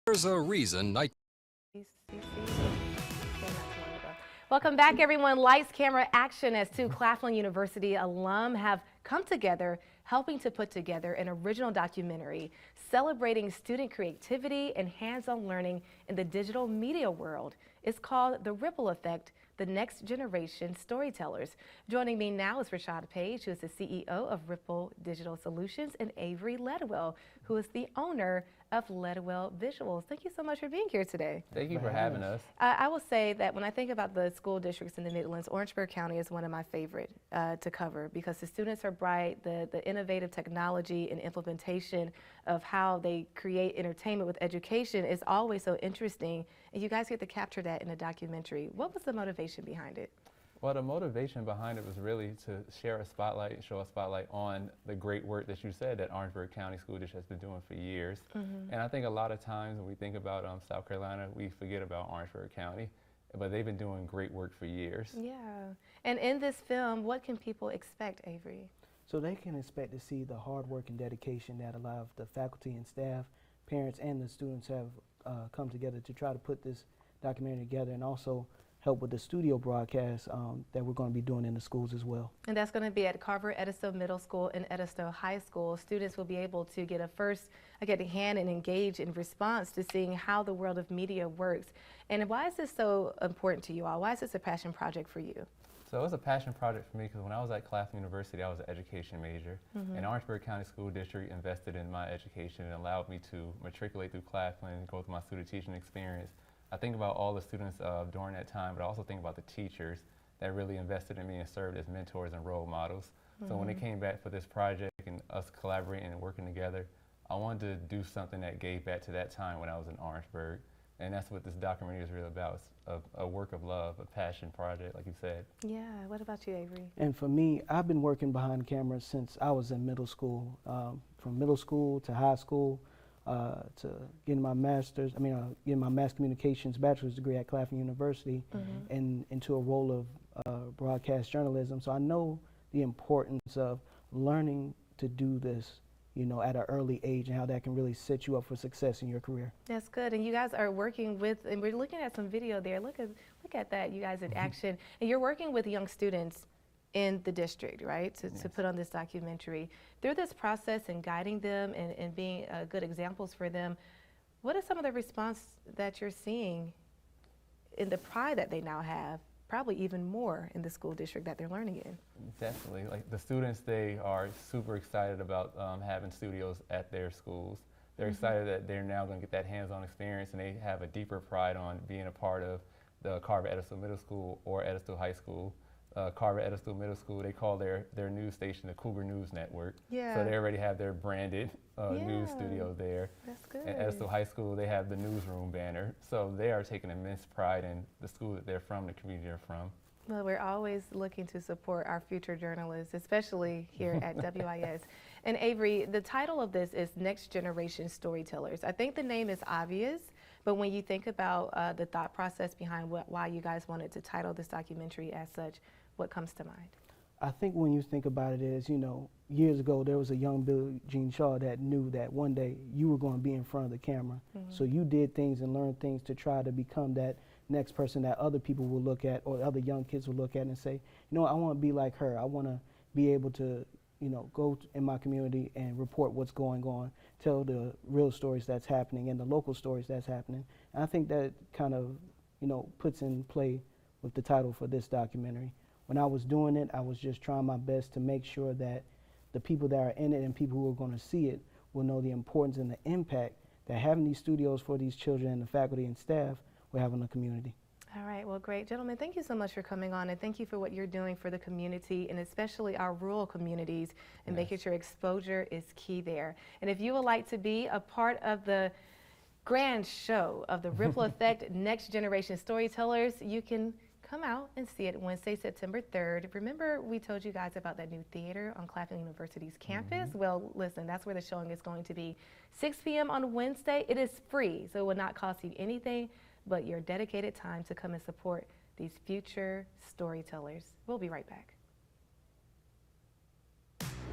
There's a reason night. Welcome back, everyone. Lights, camera, action as two Claflin University alum have come together, helping to put together an original documentary celebrating student creativity and hands-on learning in the digital media world. It's called The Ripple Effect, the Next Generation Storytellers. Joining me now is Rashad Page, who is the CEO of Ripple Digital Solutions, and Avery Ledwell, who is the owner of Ledwell Visuals. Thank you so much for being here today. Thank you for having us. I will say that when I think about the school districts in the Midlands, Orangeburg County is one of my favorite to cover because the students are bright, the innovative technology and implementation of how they create entertainment with education is always so interesting, and you guys get to capture that in a documentary. What was the motivation behind it? Well, the motivation behind it was really to share a spotlight and show a spotlight on the great work that you said that Orangeburg County School District has been doing for years. And I think a lot of times when we think about South Carolina, we forget about Orangeburg County, but they've been doing great work for years. Yeah. And in this film, what can people expect, Avery? So they can expect to see the hard work and dedication that a lot of the faculty and staff, parents, and the students have come together to try to put this documentary together, and also help with the studio broadcast that we're going to be doing in the schools as well. And that's going to be at Carver Edisto Middle School and Edisto High School. Students will be able to get a hand and engage in response to seeing how the world of media works. And why is this so important to you all? Why is this a passion project for you? So it was a passion project for me because when I was at Claflin University, I was an education major. And Orangeburg County School District invested in my education and allowed me to matriculate through Claflin and go through my student teaching experience. I think about all the students during that time, but I also think about the teachers that really invested in me and served as mentors and role models. So when it came back for this project and us collaborating and working together, I wanted to do something that gave back to that time when I was in Orangeburg. And that's what this documentary is really about. It's a work of love, a passion project, like you said. Yeah, what about you, Avery? And for me, I've been working behind cameras since I was in middle school, from middle school to high school. To getting my master's, getting my mass communications bachelor's degree at Claflin University, and into a role of broadcast journalism. So I know the importance of learning to do this, at an early age, and how that can really set you up for success in your career. That's good. And you guys are working with, and we're looking at some video there. Look at that, you guys in action. And you're working with young students in the district, right, to put on this documentary. Through this process and guiding them and being good examples for them, what are some of the response that you're seeing in the pride that they now have, probably even more in the school district that they're learning in? Definitely. Like the students, they are super excited about having studios at their schools. They're excited that they're now going to get that hands-on experience, and they have a deeper pride on being a part of the Carver Edisto Middle School or Edisto High School. Carver Edisto Middle School, they call their news station the Cougar News Network. Yeah. So they already have their branded news studio there. That's good. At Edisto High School, they have the newsroom banner. So they are taking immense pride in the school that they're from, the community they're from. Well, we're always looking to support our future journalists, especially here at WIS. And Avery, the title of this is Next Generation Storytellers. I think the name is obvious, but when you think about the thought process behind why you guys wanted to title this documentary as such, what comes to mind? I think when you think about it is, years ago there was a young Billie Jean Shaw that knew that one day you were going to be in front of the camera. So you did things and learned things to try to become that next person that other people will look at, or other young kids will look at and say, I want to be like her. I want to be able to, go in my community and report what's going on, tell the real stories that's happening and the local stories that's happening. And I think that kind of, puts in play with the title for this documentary. When I was doing it, I was just trying my best to make sure that the people that are in it and people who are going to see it will know the importance and the impact that having these studios for these children and the faculty and staff will have on the community. All right, well, great. Gentlemen, thank you so much for coming on, and thank you for what you're doing for the community, and especially our rural communities, and making sure exposure is key there. And if you would like to be a part of the grand show of the Ripple Effect Next Generation Storytellers, you can come out and see it Wednesday, September 3rd. Remember, we told you guys about that new theater on Claflin University's campus? Well, listen, that's where the showing is going to be. 6 p.m. on Wednesday. It is free, so it will not cost you anything but your dedicated time to come and support these future storytellers. We'll be right back.